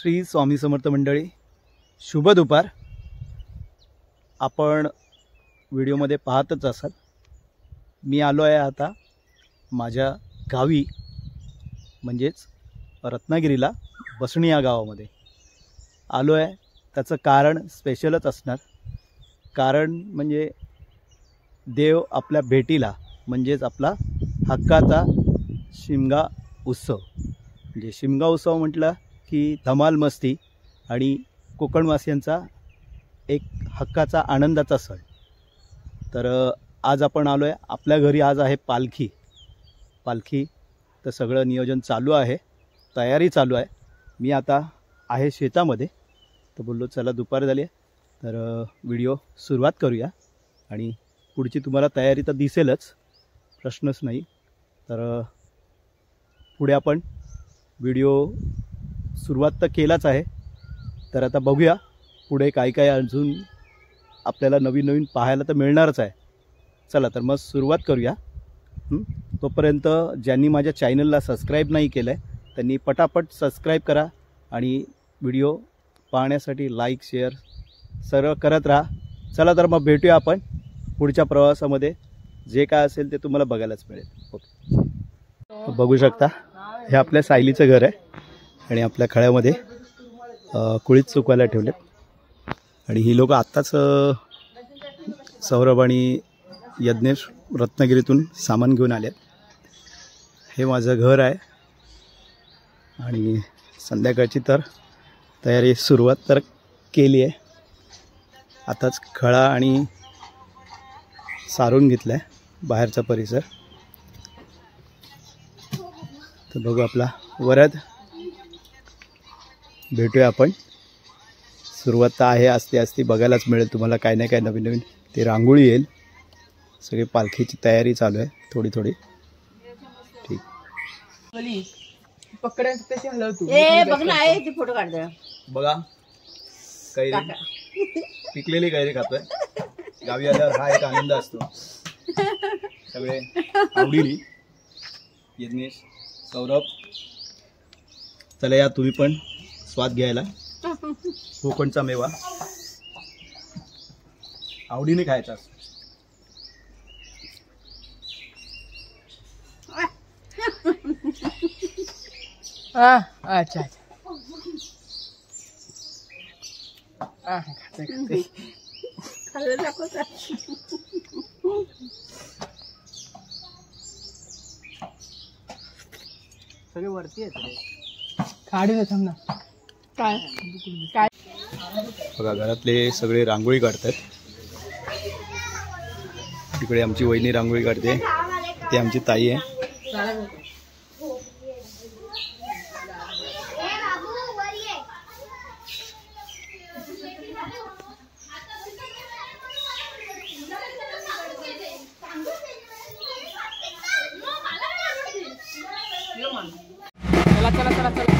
श्री स्वामी समर्थ मंडळी, शुभ दुपार। आपण व्हिडिओमध्ये पाहतच असाल, मी आलो आहे आता माझ्या गावी, म्हणजेच रत्नागिरीला बसणी या गावामध्ये आलो आहे। त्याचं कारण स्पेशलच असणार, कारण म्हणजे देव आपल्या भेटीला, म्हणजेच आपला हक्काचा शिमगा उत्सव। म्हणजे शिमगा उत्सव म्हटलं की धमाल मस्ती आणि कोकणवासियांचा एक हक्काचा आनंदाचा सण। तर आज आपण आलो आहे आपल्या घरी। आज आहे पालखी। तर सगळं नियोजन चालू आहे, तयारी चालू आहे। मी आता आहे शेतामध्ये, तर बोललो चला दुपार झाली आहे तर व्हिडिओ सुरुवात करूया आणि पुढची तुम्हाला तयारी तर दिसेलच, प्रश्नच नाही। तर पुढे आपण व्हिडिओ सुरुवात तर केलाच आहे, तर आता बघूया पुढे काय काय अजून आपल्याला नवीन नवीन पाहायला तर मिळणारच आहे। चला तर मग सुरुवात करूया। तोपर्यंत ज्यांनी माझ्या चॅनलला सबस्क्राईब नाही केलं आहे त्यांनी पटापट सबस्क्राईब करा आणि व्हिडिओ पाहण्यासाठी लाईक शेअर सर्व करत राहा। चला तर मग भेटूया आपण पुढच्या प्रवासामध्ये, जे काय असेल ते तुम्हाला बघायलाच मिळेल। ओके, बघू शकता हे आपल्या सायलीचं घर आहे आणि आपल्या खळ्यामध्ये कुळीत चुकवायला ठेवलेत। आणि ही लोक आत्ताच सौरभ आणि यज्ञेश रत्नागिरीतून सामान घेऊन आलेत। हे माझं घर आहे आणि संध्याकाळची तर तयारी सुरुवात तर केली आहे। आताच खळा आणि सारून घेतला आहे बाहेरचा परिसर। तर बघू आपला वरद, भेटूया आपण। सुरुवात तर आहे, आस्ते आस्ते बघायलाच मिळेल तुम्हाला काय ना काय नवीन नवीन। ते रांगोळी येईल, सगळी पालखीची तयारी चालू आहे थोडी थोडी। ठीक, फोटो काढ। बघा कैरी, पिकलेली कैरी खातोय। गावी आल्यावर हा एक आनंद असतो। सगळे आवडीने, यज्ञेश सौरभ, चला या तुम्ही पण स्वाद घ्यायला। कोकणचा मेवा आवडीने खायचा असतो। अच्छा खाते सगळे वरती आहेत खाडी ना, थांब ना। काय काय बघा घरातले सगळे रांगोळी काढतात। तिकडे आमची वहिनी रांगोळी काढते, ती आमची ताई आहे। चला चला चला चला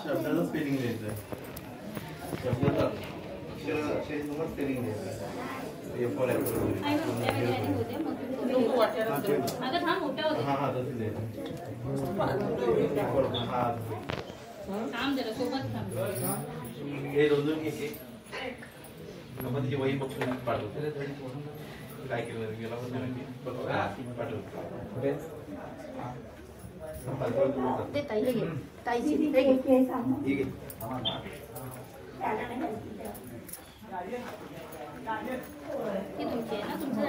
शब्दाचं स्पेलिंग द्यायचं. स्पेलिंग द्यायचं. हे रोजून घे. आपण ती वही बघून पाठवतो. काय केलं गेला पाठवतो. ते ताई घे ताईची घे ती तुमची आहे ना तुमचं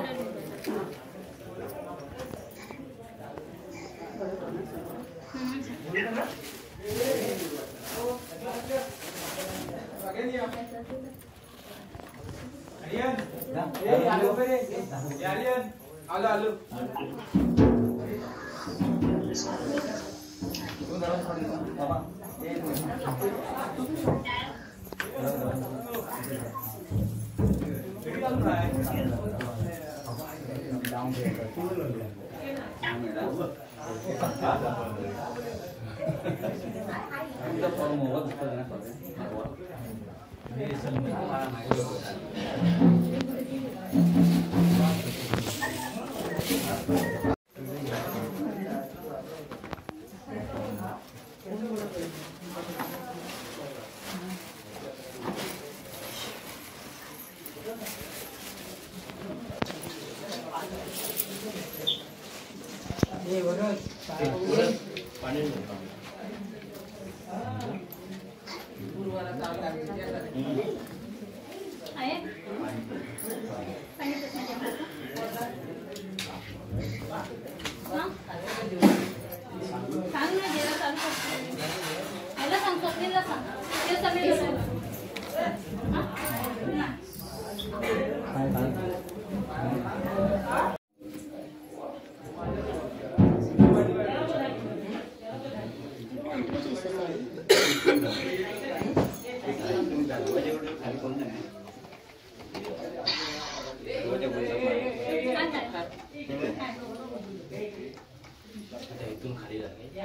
इथून खाली जाते.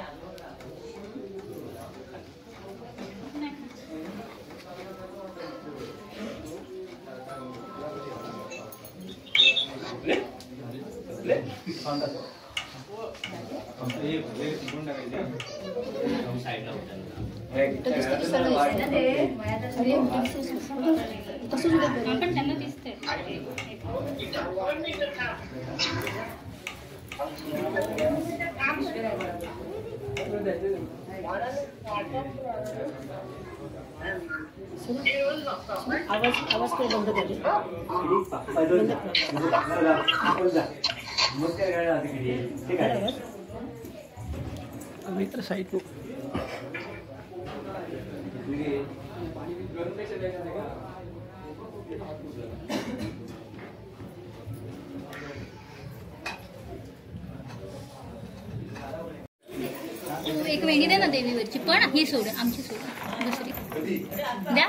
आवाज को बंद कर दे. मित्र साइड को एक वेणी दे ना देवीवरची पण ही सोड आमची सोड दुसरी द्या.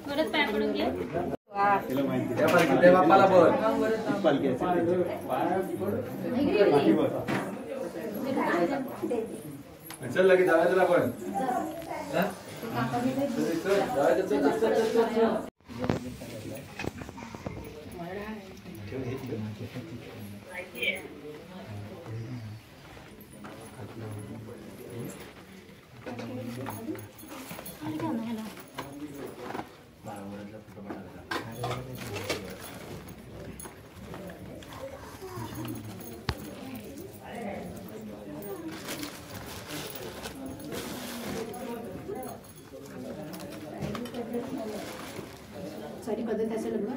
परत पाय पडून घे. तिला माहिती त्या पालखीत बाप्पाला बोल. ती पालखी असेल त्यांची. चल लगेच जायचं आपण. हा? चल, जायचं, चल, चल, चल, चल, चल. सारी पद्धत असेल ना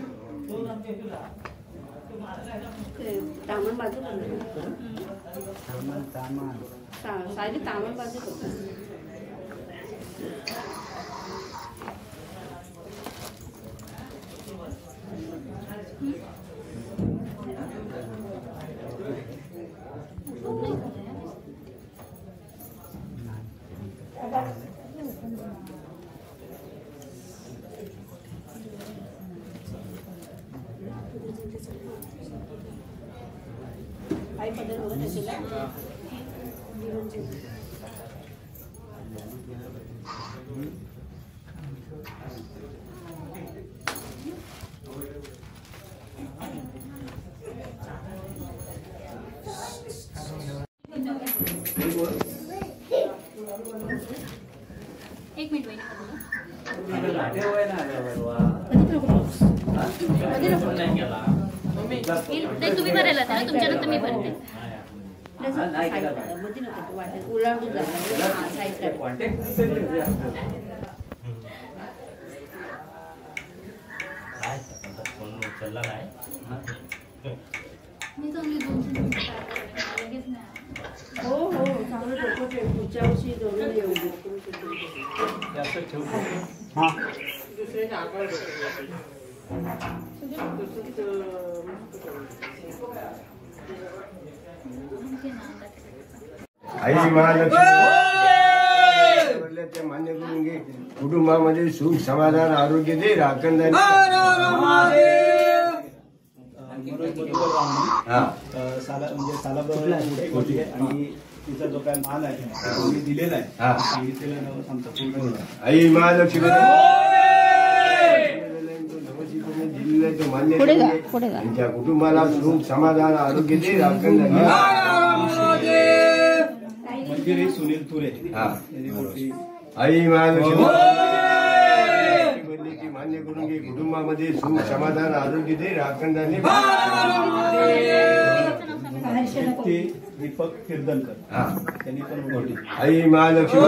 तामण बाजू सारी तामण बाजू काही पद्धत बघत असेल एक मिनिट वहिनी. नाही तुम्ही भरायला ना तुमच्यानंतर मी भरते. उलाढून जाणार मी चांगली 2 लगेच नाही. हो हो चांगलं डोकं ठेव पुढच्या वर्षी जोडून येऊ दुसरे जागा आई महालक्ष्मी ते मान्य करून घे. कुटुंबामध्ये सुख समाधान आरोग्य दे राखण सालाप्रमाणे मोठी होती आणि तिचा जो काय मान आहे तो मी दिलेला आहे सांगितलेलं आमचं पूर्ण. आई महालक्ष्मी मान्य त्यांच्या कुटुंबाला सुख समाधान आरोग्य दे राखण मंदिर सुनील तुरे. आई महालक्ष्मी मान्य करून घे. कुटुंबामध्ये सुख समाधान आरोग्य दे राखण दीपक कीर्तनकर त्यांनी पण मोठी. आई महालक्ष्मी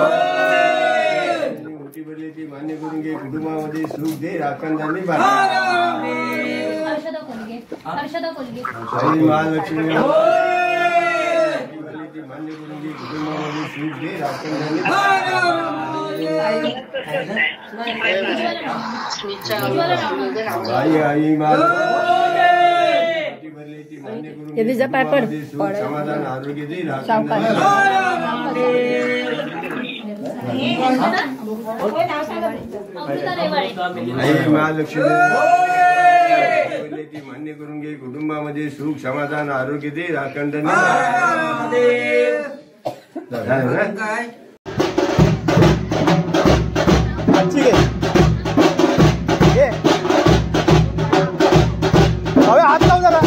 मोठी बदली ती मान्य करून घे. कुटुंबामध्ये सुख दे राखण हर्षदा कोलगे. आई महालक्ष्मी मान्य करून घे. कुटुंबामध्ये सुख दे राखण आई आई महालक्ष्मी बदली ती मान्य करून घे. कुटुंबामध्ये सुख समाधान आरोग्य दे राखण आई महालक्ष्मी मान्य करून घे. कुटुंबामध्ये सुख समाधान आरोग्य दे राखण हात लावू जरा.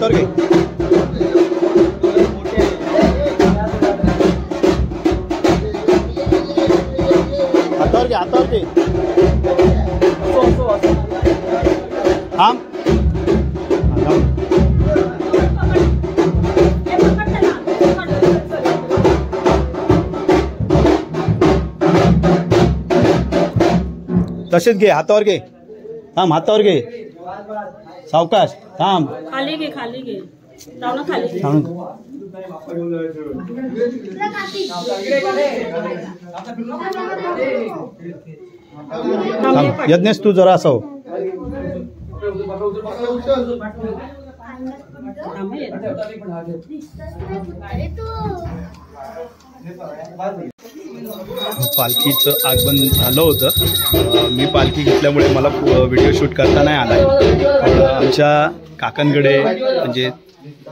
हातावर घे. हातावर घे, हातावर घे. थांब. तसेच घे, हातावर घे. थांब, हातावर घे. सावकाश थांब. खाली घे, खाली घे. जाऊ ना खाली घे. थांब. थांब. यज्ञेश तू जरा असं हो. पालखीचं आगमन झालं होतं. मी पालखी घेतल्यामुळे मला व्हिडिओ शूट करता नाही आला. आमच्या काकांकडे म्हणजे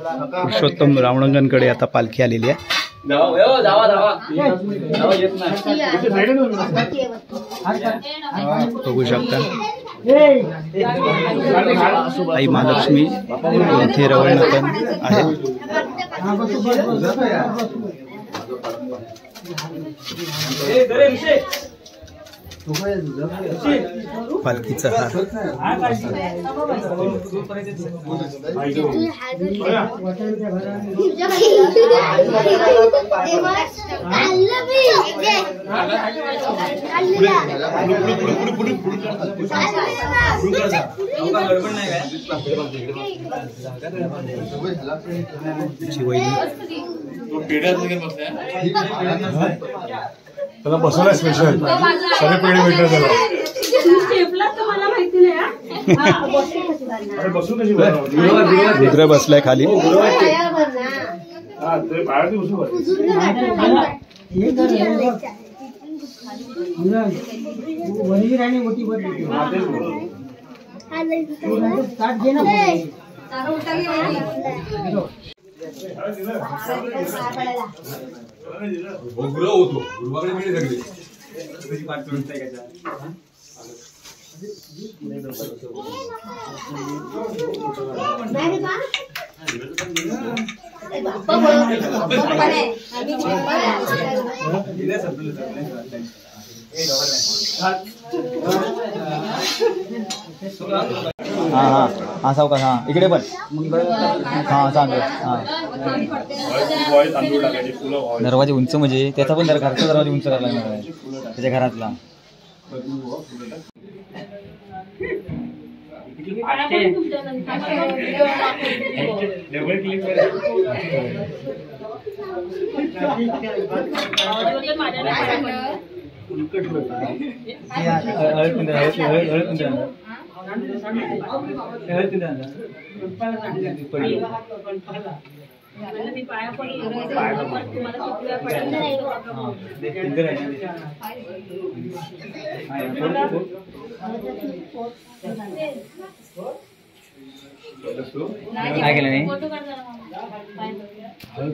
पुरुषोत्तम रावणंगणकडे आता पालखी आलेली आहे. बघू शकता आई महालक्ष्मी इथे रवळनाथन आहे. पालखीचा हार त्याला बसवला स्पेशल सगळे पेढे भेटले त्याला. रुद्र बसलाय खाली. हा हा सावकाश. हा इकडे पण. हा सांग. दरवाजे उंच म्हणजे त्याचा पण घरचा दरवाजा उंच करायला लागणार त्याच्या घरातला. काय केलं नाही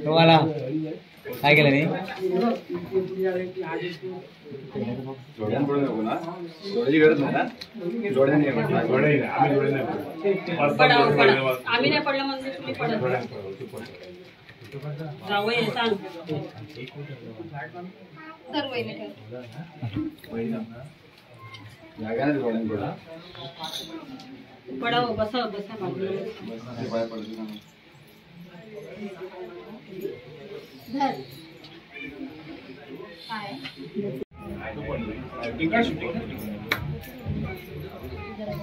तुम्हाला काय केलं नाही. आम्ही नाही पडलं म्हणजे तुम्ही पडत जावई सांग पडाव बसा बसा.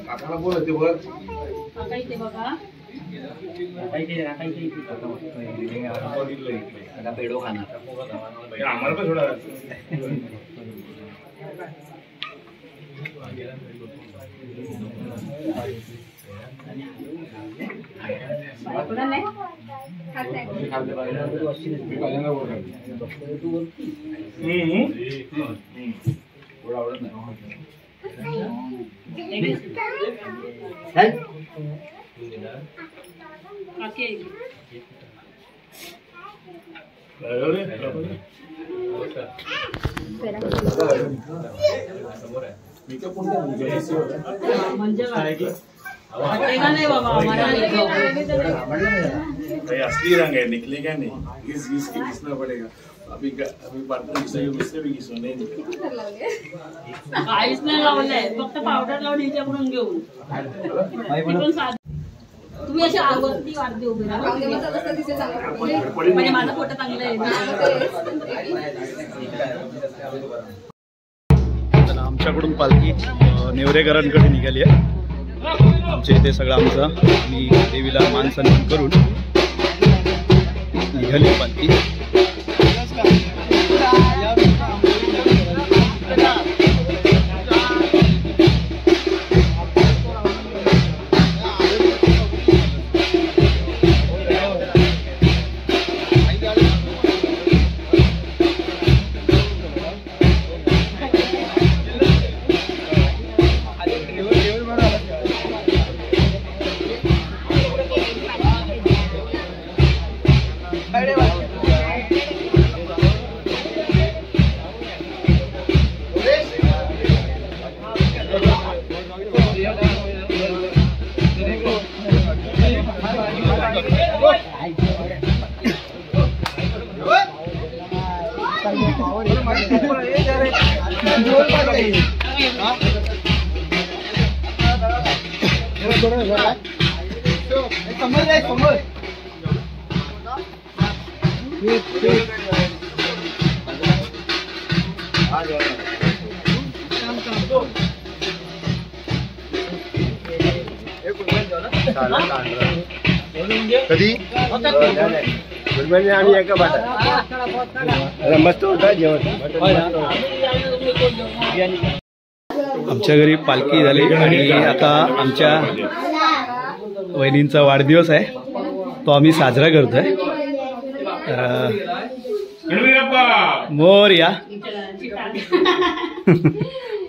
काकाला बोल ते वर काका इथे बघा. पेढो खाणार आम्हाला पण थोडा आवडत म्हणजे असली रंग है, निकलेगा नहीं, घिस घिस के घिसना पड़ेगा. अभी पार्टनर घिसने भी घिसो नाही काहीच नाही लावलंय, फक्त पावडर लावून हिच्याकडून घेऊन. तुम्ही अशी आवडती वाढते उभी राहा म्हणजे माझा फोटो चांगला आहे. आमच्याकडून पालखी नेवरेकरांकडे निघाली आहे. आमच्या इथे सगळं आमचं आम्ही देवीला मान सन्मान करून निघाली पालखी. कधी आणि एका बाटा मस्त होता जेवण. आमच्या घरी पालखी झाली आणि आता आमच्या वहिनींचा वाढदिवस आहे, तो आम्ही साजरा करतोय. मोरया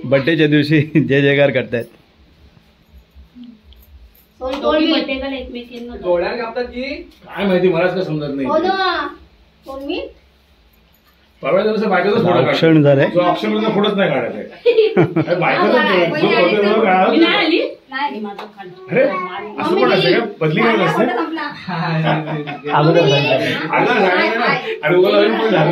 बड्डेच्या दिवशी जय जयकार करतायत. काय माहिती मलाच काय समजत नाही. परवा दिवस बायकोचा फोटो औक्षण झालंय. जो ऑप्शन फोटोच नाही काढायचा. अरे असं पण असतं का? बदली काय नसते आणि उगाच अजून पण झालं.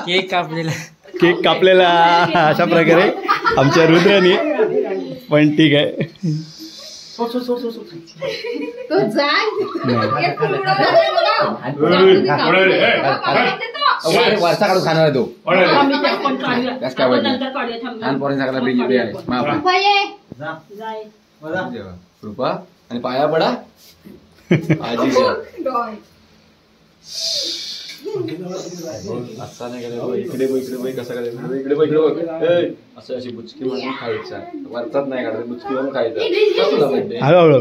केक कापलेला अशा प्रकारे आमच्या रुद्राने. पण ठीक आहे. वर्षा काढून खाणार आहे तो. कृपा आणि पाया पडा आजीच्या. असा नाही करायचं. इकडे बघ इकडे बघ कसं करायचं. इकडे बघ इकडे बघ असं अशी बुचकी म्हणून खायचा. वरचाच नाही काढायचं, बुचकी म्हणून खायचं. हळूहळू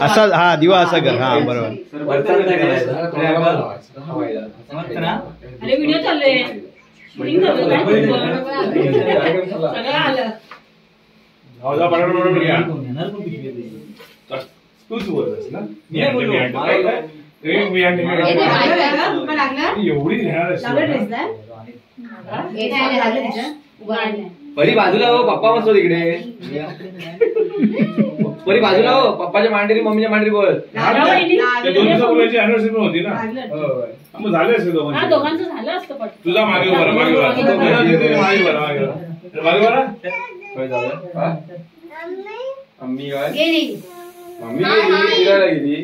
असा हा दिवा असा कर. हा बरोबर. वरचाच नाही करायचं. अरे व्हिडिओ चालले सगळं आलं. तूच बोलतस ना. एवढी परी बाजूला हो, पप्पा बसतो तिकडे. परी बाजूला हो, पप्पाच्या मांडीरी मम्मीच्या मांडीरी बोल. 2 दिवसापूर्वीची अॅनिव्हर्सरी पण होती ना. मग झाले असेल दोघांचं झालं असतं. पण तुझा मागे बरं मागे बरं मागे बरं मागे मागे बरं. मम्मी काय मम्मी फिरायला गेली.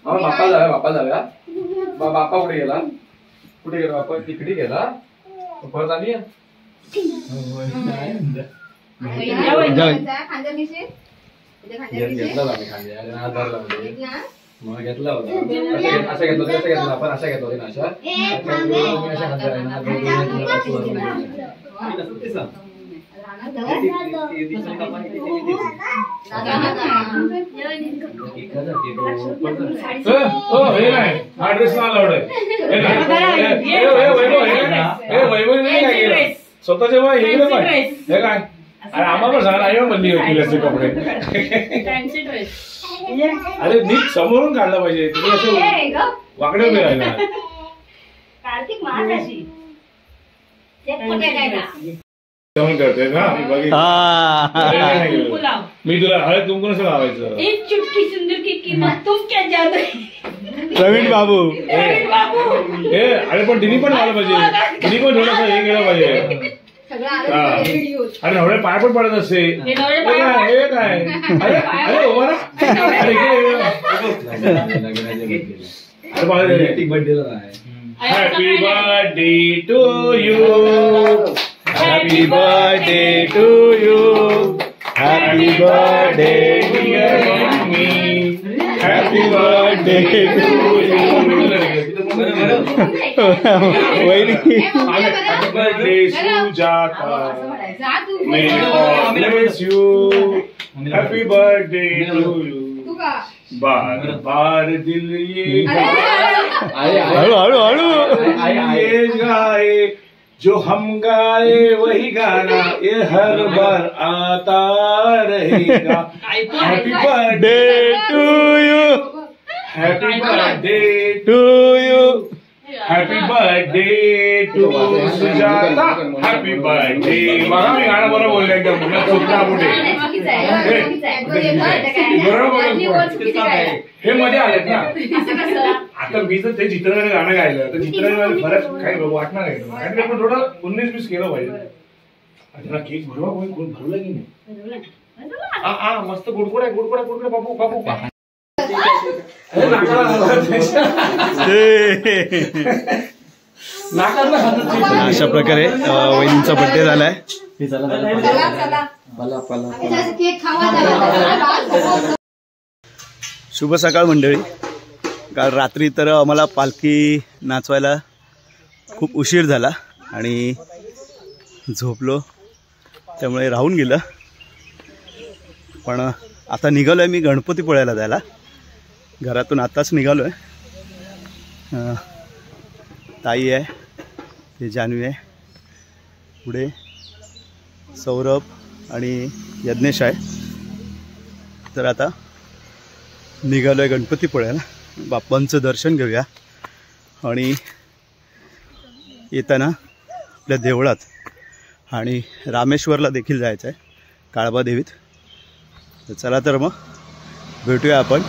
बाप्पा जाव्या बाप्पा जाव्या. बाप्पा कुठे गेला? कुठे गेला बाप्पा? तिकडे गेला. परत आली घेतला आम्ही खांद्या मग घेतला होता. अशा घेतला होता कसं घेतला आपण? अशा घेतला होती ना अशा हा ड्रेस ना लावड स्वतःच्या बाय हे काय. अरे आम्हाला सांगा आई म्हणली होती कपडे. अरे नीट समोरून काढला पाहिजे. तुम्ही असं वाकडे उभे राहिला. कार्तिक महाराशी करतोय ना पुलाव मी तुला हळद कुंकू कसं लावायचं. एक चुटकी सुंदर की कीमत तुम क्या जादू. प्रवीण बाबू अरे पण तिने पण लावलं पाहिजे. तिने पण थोडंसं हे केलं पाहिजे. अरे नवरे पाय पण पडत असते. हे काय अरे अरे उभा happy birthday to you. Happy birthday to you. Happy birthday dear mummy. Happy birthday to you. वहिनी happy birthday Sujata. May God bless you. Happy birthday to you. बार बार दिल ये हळू हळू हळू ये गाए जो हम गाए वही गाना ये हर बार आता रहेगा. Happy birthday day to you. Happy birthday to you. Happy birthday to Sujata. Happy birthday. बघा मी गाणं बरोबर बोलले एकदम चुकला कुठे हे मध्ये आलेत ना. आता मी तर ते चित्रनगर गाणं गायलं तर चित्रनगर बरंच काही वाटणार आहे. आपण थोडं 19-20 केलं पाहिजे. त्याला केक भरवा कोण भरवलं की नाही. मस्त गुडगुड आहे गुडगुड आहे गुडगुड बाबू बाबू. अशा प्रकारे वहिनींचा बर्थडे झालाय. शुभ सकाळ मंडळी. काल रात्री तर आम्हाला पालखी नाचवायला खूप उशीर झाला आणि झोपलो त्यामुळे राहून गेलं. पण आता निघालो आहे मी गणपतीपुळ्याला जायला. घरातून आताच निघालो आहे. ताई आहे, ते जान्हवी आहे, पुढे सौरभ आणि यज्ञेश आहे. तर आता निघालो आहे गणपतीपुळ्याला. बाप्पांचं दर्शन घेऊया आणि येताना आपल्या देवळात आणि रामेश्वरला देखील जायचं आहे, काळबा देवीत. तर चला तर मग भेटूया आपण.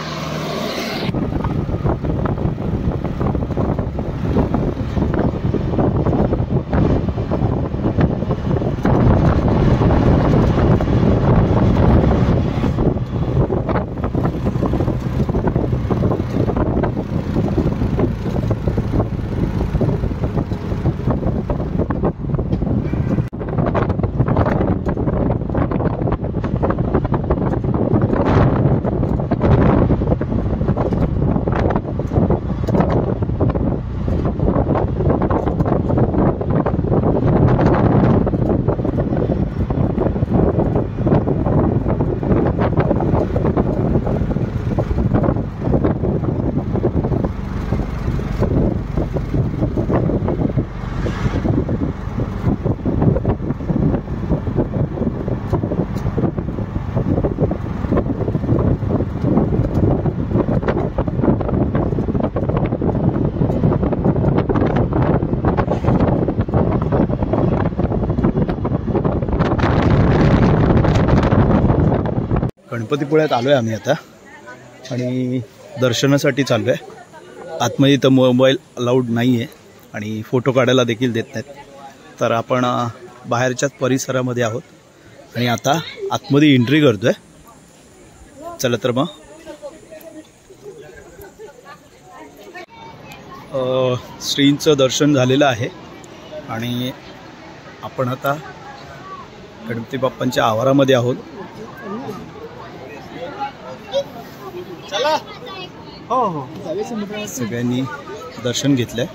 गणपतीपुळ्यात आलो आहे आम्ही आता आणि दर्शनासाठी चाललो आहे. आतमध्ये तर मोबाईल अलाउड नाही आहे आणि फोटो काढायला देखील देत नाहीत. तर आपण बाहेरच्याच परिसरामध्ये आहोत आणि आता आतमध्ये एंट्री करतो आहे. चला तर मग श्रींचं दर्शन झालेलं आहे आणि आपण आता गणपती बाप्पांच्या आवारामध्ये आहोत. सगळ्यांनी दर्शन घेतलंय.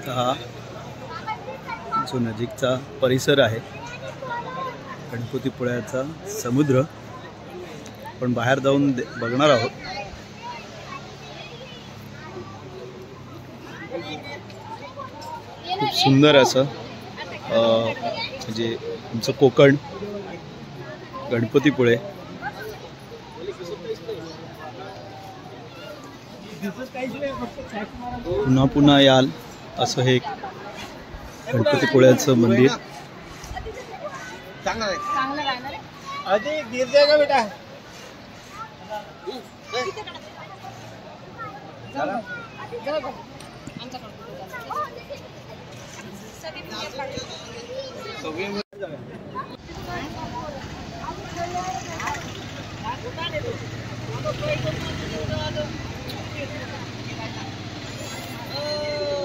हा जो नजीकचा परिसर आहे गणपतीपुळ्याचा समुद्र पण बाहेर जाऊन बघणार आहोत. खूप सुंदर असं म्हणजे तुमचं कोकण गणपतीपुळे. पुन्हा पुन्हा याल असं हे गणपतीपुळ्याचं मंदिर.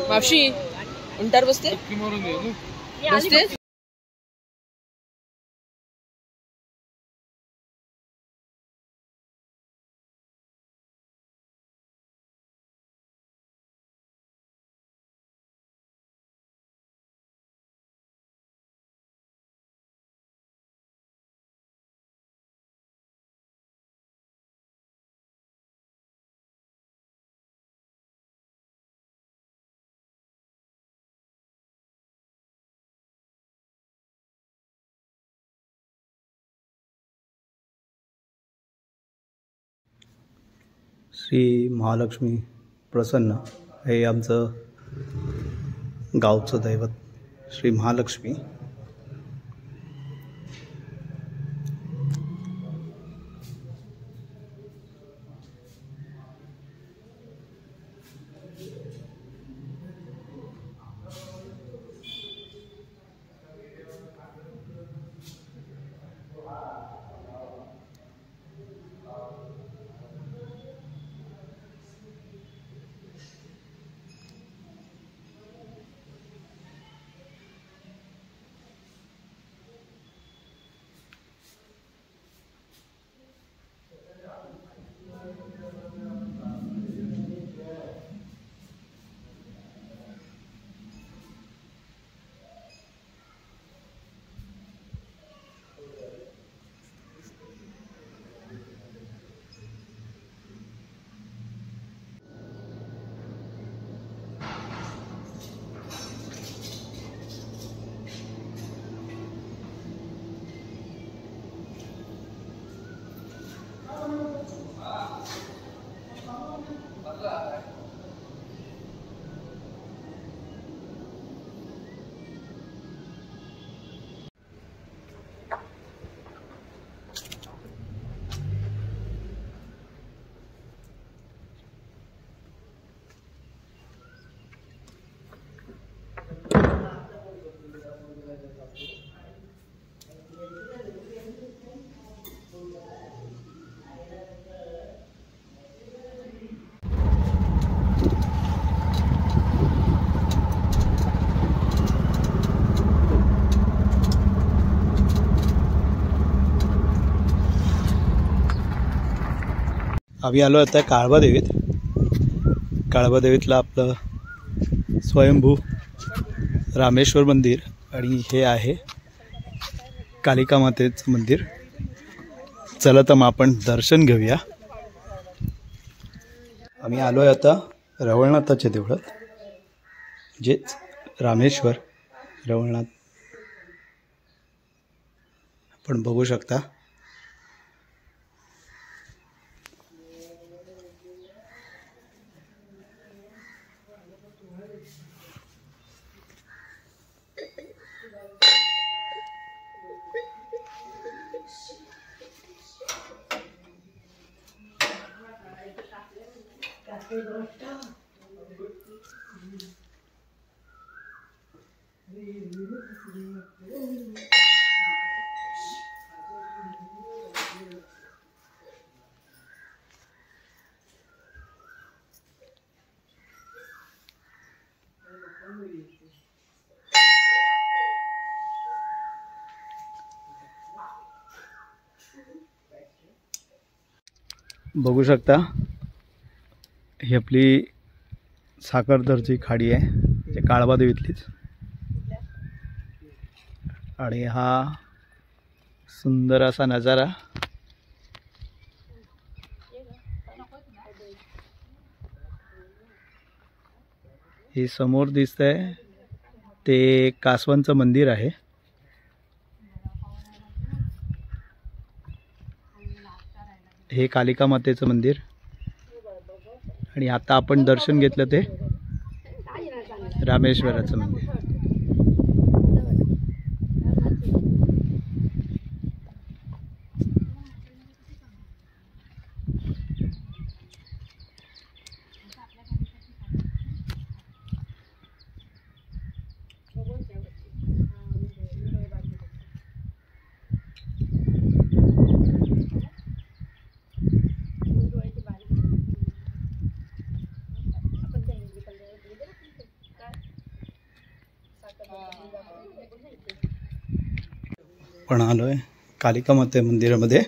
मावशी उंटार बसते बसते. श्री महालक्ष्मी प्रसन्न हे आमचं गावचं दैवत श्री महालक्ष्मी. आम्ही आलो आता काळबादेवीत. काळबादेवीतलं आपलं स्वयंभू रामेश्वर मंदिर आणि हे आहे कालिका मातेचं मंदिर. चला तर मग आपण दर्शन घेऊया. आम्ही आलो आहे आता रवळनाथाच्या देवळात, म्हणजेच रामेश्वर रवळनाथ. आपण बघू शकता बघू शकता ही आपली साखरदरची खाडी आहे, जे काळबादेवीतलीच. आणि हा सुंदर असा नजारा. हे समोर दिसतंय ते कासवांचं मंदिर आहे. हे कालिका मातेचं मंदिर आणि आता आपण दर्शन घेतलं ते रामेश्वराचं मंदिर. पण आलोय कालिका माते मंदिरामध्ये.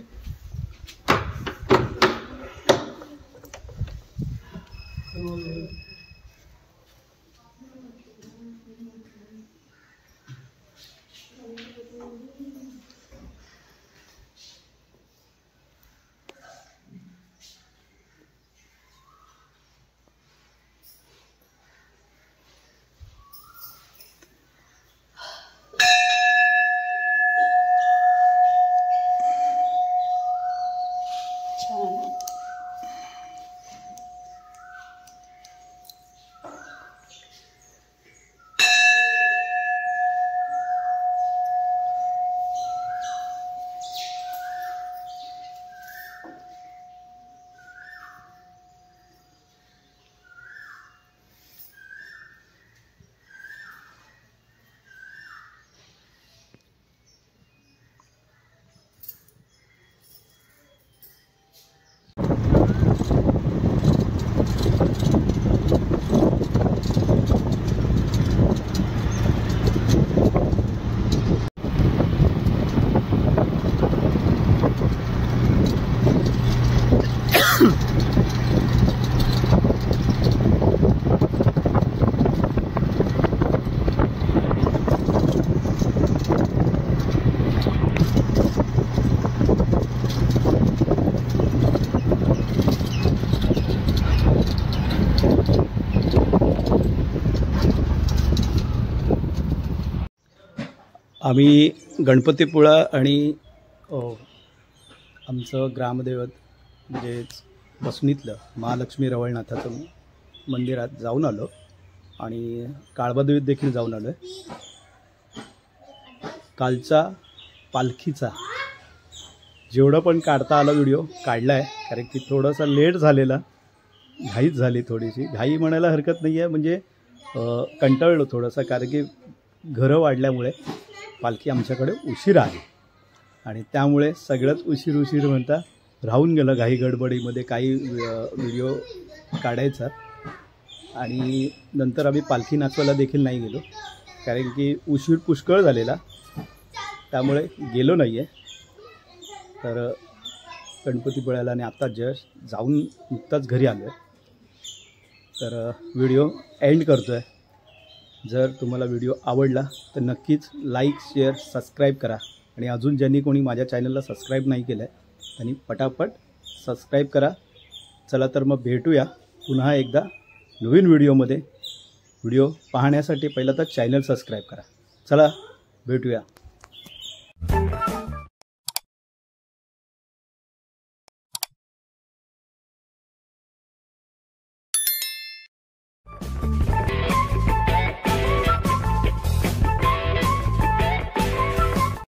आम्ही गणपतीपुळा आणि आमचं ग्रामदैवत म्हणजे बसणीतलं महालक्ष्मी रवळनाथाचं मंदिरात जाऊन आलो आणि काळबादेवीत देखील जाऊन आलो आहे. कालचा पालखीचा जेवढं पण काढता आला व्हिडिओ काढला आहे, कारण की थोडासा लेट झालेला, घाईच झाली थोडीशी. घाई म्हणायला हरकत नाही आहे, म्हणजे कंटाळलो थोडंसं, कारण की घरं वाढल्यामुळे पालखी आमच्याकडे उशीर आली आणि त्यामुळे सगळंच उशीर म्हणता राहून गेलं घाई गडबडीमध्ये काही व्हिडिओ काढायचा. आणि नंतर आम्ही पालखी नाचवायला देखील नाही गेलो, कारण की उशीर पुष्कळ झालेला, त्यामुळे गेलो नाही आहे. तर गणपतीपुळ्याला आणि आता जस्ट जाऊन नुकताच घरी आलो आहे. तर व्हिडिओ एंड करतो आहे. जर तुम्हाला व्हिडिओ आवडला तर नक्कीच लाईक, शेअर, सबस्क्राईब करा. आणि अजून ज्यांनी कोणी माझ्या चॅनलला सबस्क्राईब नाही केलं आहे त्यांनी पटापट सबस्क्राईब करा. चला तर मग भेटूया पुन्हा एकदा नवीन व्हिडिओमध्ये. व्हिडिओ पाहण्यासाठी पहिला तर चॅनल सबस्क्राईब करा. चला भेटूया.